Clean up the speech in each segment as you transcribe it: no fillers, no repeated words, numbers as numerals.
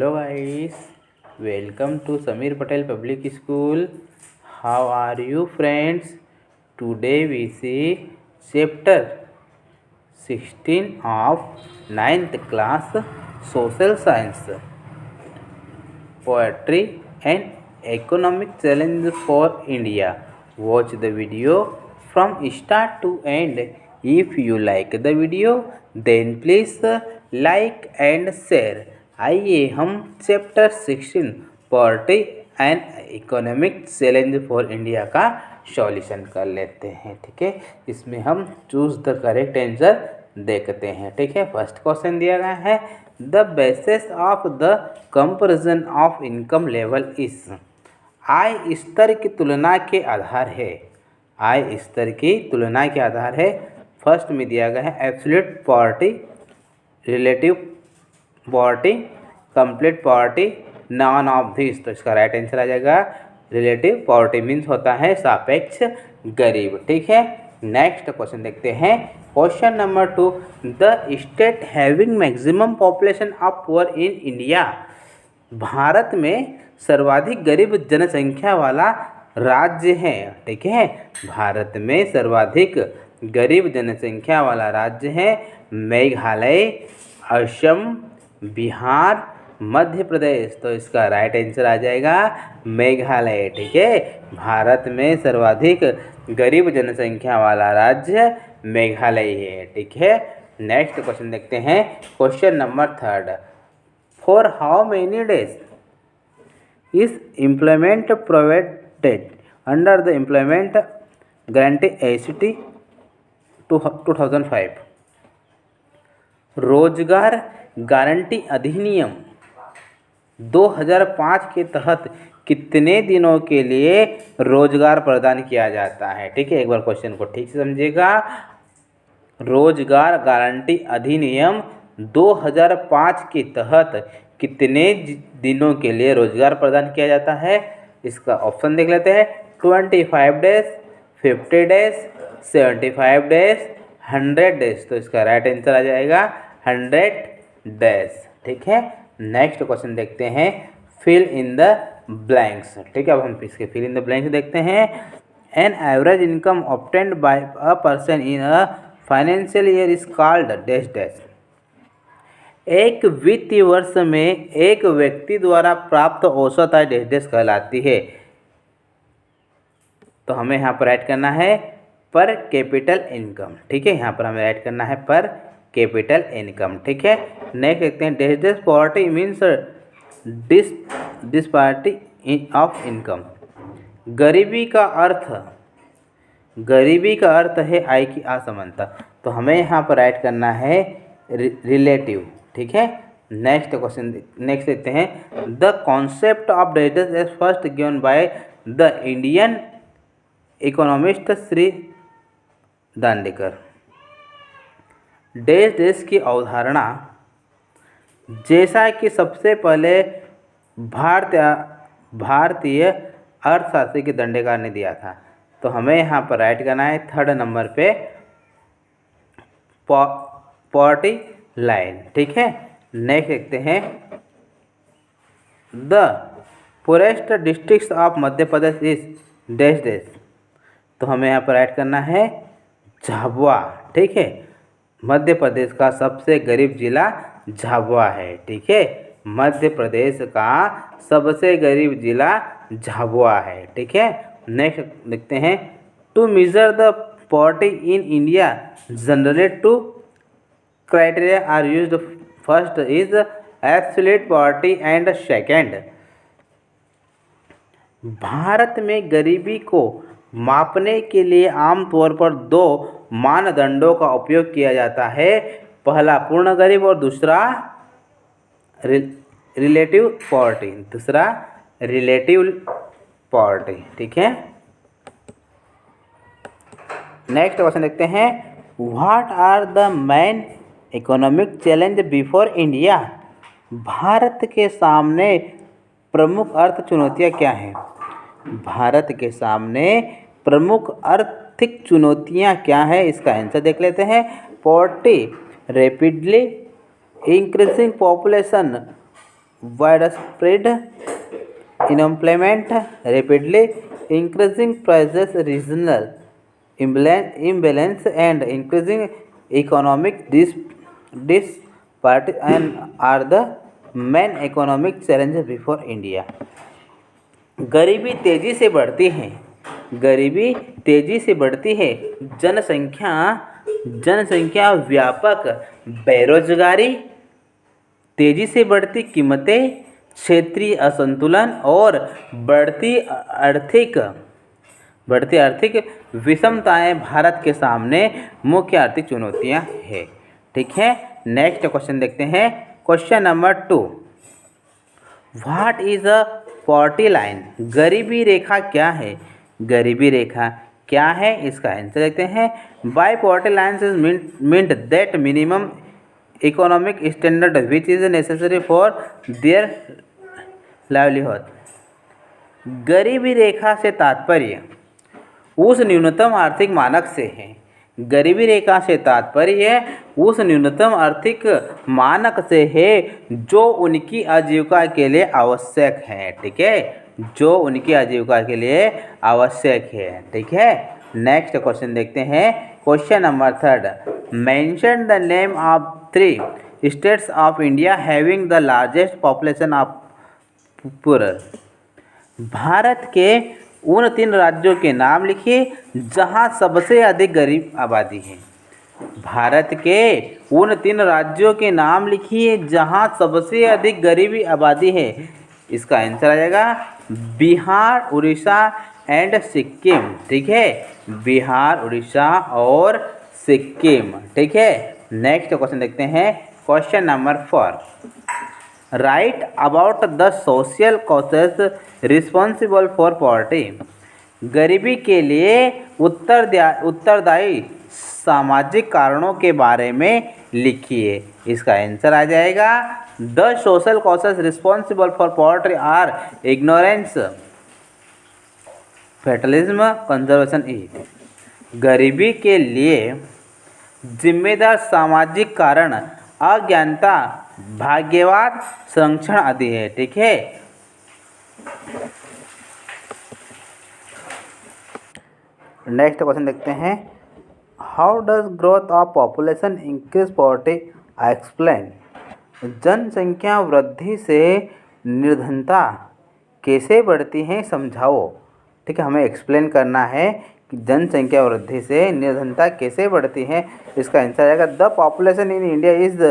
Hello guys, welcome to Samir Patel Public School. How are you friends? Today we see chapter 16 of 9th class Social Science, Poetry and Economic Challenge for India. Watch the video from start to end. If you like the video, then please like and share. आइए हम chapter 16 poverty and economic challenge for India का solution कर लेते हैं। ठीक है, इसमें हम चूज द करेक्ट आंसर देखते हैं। ठीक है, फर्स्ट क्वेश्चन दिया गया है the basis of the comparison of income level is. आय स्तर की तुलना के आधार है। आय स्तर की तुलना के आधार है। फर्स्ट में दिया गया है absolute poverty, relative poverty, complete poverty, none of this. तो इसका राइट आंसर आ जाएगा रिलेटिव पॉवर्टी मीन्स होता है सापेक्ष गरीब। ठीक है, नेक्स्ट क्वेश्चन देखते हैं। Question number 2 the state having maximum population of poor in India. Bharat में सर्वाधिक गरीब जनसंख्या वाला राज्य है। ठीक है, भारत में सर्वाधिक गरीब जनसंख्या वाला राज्य है मेघालय, असम, बिहार, मध्य प्रदेश। तो इसका राइट आंसर आ जाएगा मेघालय। ठीक है, भारत में सर्वाधिक गरीब जनसंख्या वाला राज्य मेघालय है। ठीक है, नेक्स्ट क्वेश्चन देखते हैं। Question number 3 for how many days is employment provided under the employment guarantee act 2005। रोजगार गारंटी अधिनियम 2005 के तहत कितने दिनों के लिए रोजगार प्रदान किया जाता है। ठीक है, एक बार क्वेश्चन को ठीक से समझिएगा। रोजगार गारंटी अधिनियम 2005 के तहत कितने दिनों के लिए रोजगार प्रदान किया जाता है। इसका ऑप्शन देख लेते हैं। 25 डेज, 50 डेज, 75 डेज, 100 डेज। तो इसका राइट आंसर आ जाएगा 100 डेज। ठीक है, नेक्स्ट क्वेश्चन देखते हैं फिल इन द ब्लैंक्स। ठीक है, अब हम इसके फिल इन द ब्लैंक्स देखते हैं। An average income obtained by a person in a financial year is called dash dash. एक वित्तीय वर्ष में एक व्यक्ति द्वारा प्राप्त औसत आय डैश डैश कहलाती है। तो हमें यहाँ पर ऐड करना है पर कैपिटल इनकम। ठीक है, यहाँ पर हमें ऐड करना है पर कैपिटल इनकम। ठीक है, नेक्स्ट देखते हैं dash dash poverty means disparity of income. गरीबी का अर्थ है आय की असमानता। तो हमें यहाँ पर ऐड करना है रिलेटिव। ठीक है, नेक्स्ट क्वेश्चन नेक्स्ट देखते हैं the concept of dash dash is first given by the Indian economist Shri Dandekar. Dash dash की अवधारणा जैसा कि सबसे पहले भारतीय अर्थशास्त्री के दांडेकर ने दिया था। तो हमें यहाँ पर राइट करना है 3rd नंबर पे पॉवर्टी लाइन। ठीक है, नेक्स्ट देखते हैं the poorest districts of Madhya Pradesh is dash dash. तो हमें यहाँ पर ऐड करना है झाबुआ। ठीक है, मध्य प्रदेश का सबसे गरीब जिला झाबुआ है। ठीक है, मध्य प्रदेश का सबसे गरीब जिला झाबुआ है। ठीक है, नेक्स्ट देखते हैं to measure the poverty in India generally 2 criteria are used. First is absolute poverty and second. Bharat में गरीबी को मापने के लिए आमतौर पर 2 मानदंडों का उपयोग किया जाता है। पहला पूर्ण गरीब और दूसरा रिलेटिव पॉवर्टी। ठीक है, नेक्स्ट क्वेश्चन देखते हैं what are the main economic challenge before India. Bharat के सामने प्रमुख अर्थ चुनौतियाँ क्या हैं। भारत के सामने प्रमुख आर्थिक चुनौतियाँ क्या हैं, इसका आंसर देख लेते हैं। Poverty, rapidly increasing population, widespread unemployment, rapidly increasing prices, regional imbalance, and increasing economic disparity and are the main economic challenges before India. गरीबी तेजी से बढ़ती है, गरीबी तेजी से बढ़ती है, जनसंख्या जनसंख्या व्यापक बेरोजगारी, तेजी से बढ़ती कीमतें, क्षेत्रीय असंतुलन और बढ़ती आर्थिक विषमताएं भारत के सामने मुख्य आर्थिक चुनौतियां हैं। ठीक है, नेक्स्ट क्वेश्चन देखते हैं। Question number 2, what is a poverty line? गरीबी रेखा क्या है? गरीबी रेखा क्या है, इसका आंसर देखते हैं। By poverty line is meant that minimum economic standard which is necessary for their livelihood. गरीबी रेखा से तात्पर्य उस न्यूनतम आर्थिक मानक से है। गरीबी रेखा से तात्पर्य उस न्यूनतम आर्थिक मानक से है जो उनकी आजीविका के लिए आवश्यक है। ठीक है, जो उनकी आजीविका के लिए आवश्यक है। ठीक है, नेक्स्ट क्वेश्चन देखते हैं। Question number 3, mention the name of 3 states of India having the largest population of poor. Bharat के उन 3 राज्यों के नाम लिखिए जहां सबसे अधिक गरीब आबादी है। भारत के उन 3 राज्यों के नाम लिखिए जहां सबसे अधिक गरीबी आबादी है। इसका आंसर आ जाएगा बिहार, उड़ीसा एंड सिक्किम। ठीक है, बिहार, उड़ीसा और सिक्किम। ठीक है, नेक्स्ट क्वेश्चन देखते हैं। Question number 4, right about the social causes responsible for poverty. गरीबी के लिए उत्तरदायी सामाजिक कारणों के बारे में लिखिए। इसका आंसर आ जाएगा the social causes responsible for poverty are ignorance, fatalism, conservation eat. गरीबी के लिए जिम्मेदार सामाजिक कारण अज्ञानता, भाग्यवाद, संरक्षण आदि है। ठीक है, नेक्स्ट क्वेश्चन देखते हैं। How does growth of population increase poverty explain. जनसंख्या वृद्धि से निर्धनता कैसे बढ़ती है, समझाओ। ठीक है, हमें एक्सप्लेन करना है कि जनसंख्या वृद्धि से निर्धनता कैसे बढ़ती है। इसका आंसर आएगा the population in India is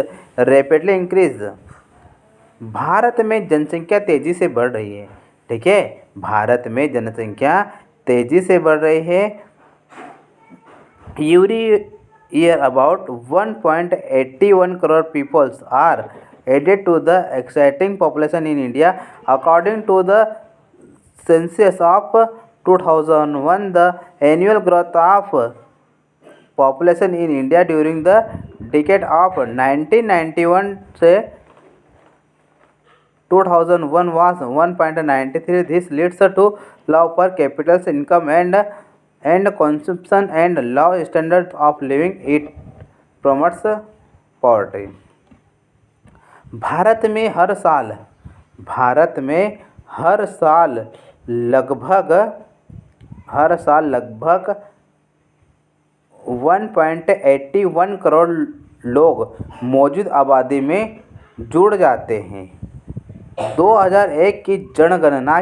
rapidly increase. Bharat में जनसंख्या तेजी से बढ़ रही है। ठीक है, भारत में जनसंख्या तेजी से बढ़ रही है। Every year about 1.81 crore peoples are added to the exciting population in India according to the census of 2001। The annual growth of population in India during the decade of 1991 से 2001 was 1.93. This leads to low per capita income and consumption and low standard of living. It promotes poverty. Bharat में हर साल लगभग 1.81 करोड़ लोग मौजूद आबादी में जुड़ जाते हैं। 2001 की जनगणना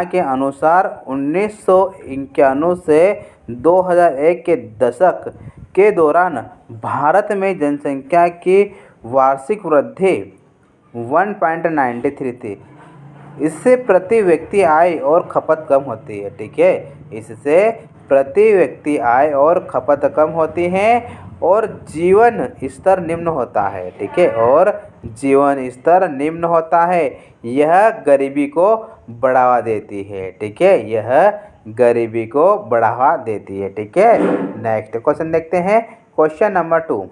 के अनुसार 1991 से 2001 के दशक के दौरान भारत में जनसंख्या की वार्षिक वृद्धि 1.93 थी। इससे प्रति व्यक्ति आय और खपत कम होती है। ठीक है, इससे प्रति व्यक्ति आय और खपत कम होती है और जीवन स्तर निम्न होता है। ठीक है, और जीवन स्तर निम्न होता है। यह गरीबी को बढ़ावा देती है। ठीक है, यह गरीबी को बढ़ावा देती है। ठीक है, नेक्स्ट क्वेश्चन देखते हैं। Question number 2,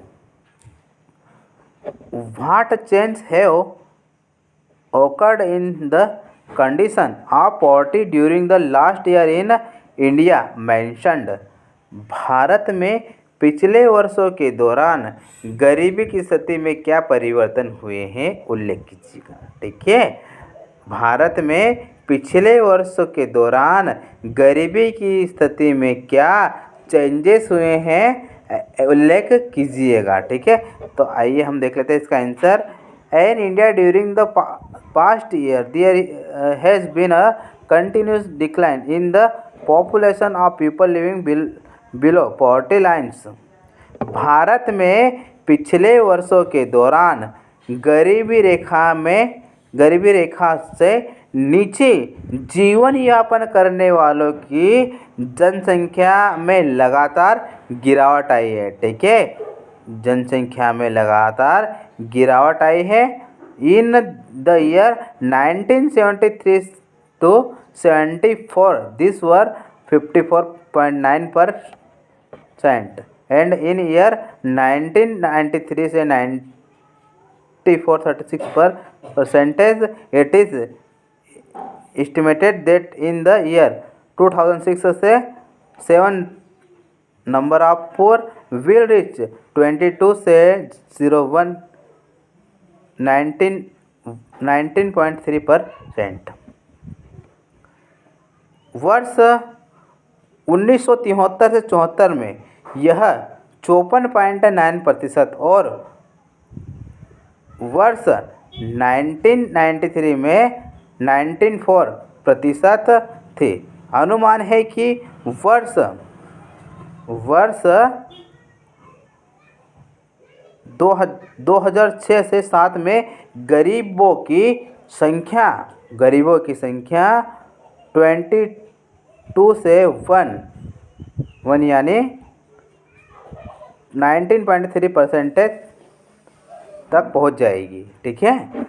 what change have occurred in the condition of poverty during the last year in India mentioned। Bharat में पिछले वर्षों के दौरान गरीबी की स्थिति में क्या परिवर्तन हुए हैं उल्लेख कीजिएगा। ठीक है, भारत में पिछले वर्षों के दौरान गरीबी की स्थिति में क्या चेंजेस हुए हैं उल्लेख कीजिएगा। ठीक है, तो आइए हम देख लेते हैं इसका answer. In India during the past year there has been a continuous decline in the population of people living below poverty lines. Bharat में पिछले वर्षों के दौरान गरीबी रेखा से नीचे जीवन यापन करने वालों की जनसंख्या में लगातार गिरावट आई है। ठीक है, जनसंख्या में लगातार गिरावट आई है। In the year 1973 to 74 this were 54.9% and in year 1993 से 94 36% it is estimated that in the year 2006 से 7 number of poor will reach 22 से 01 19.3%। वर्ष 1973 से 74 में यह 54.9% और वर्ष 1993 में 94% थे। अनुमान है कि वर्ष 2006 से 7 में गरीबों की संख्या 22 से 1 यानी 19.3% तक पहुंच जाएगी। ठीक है।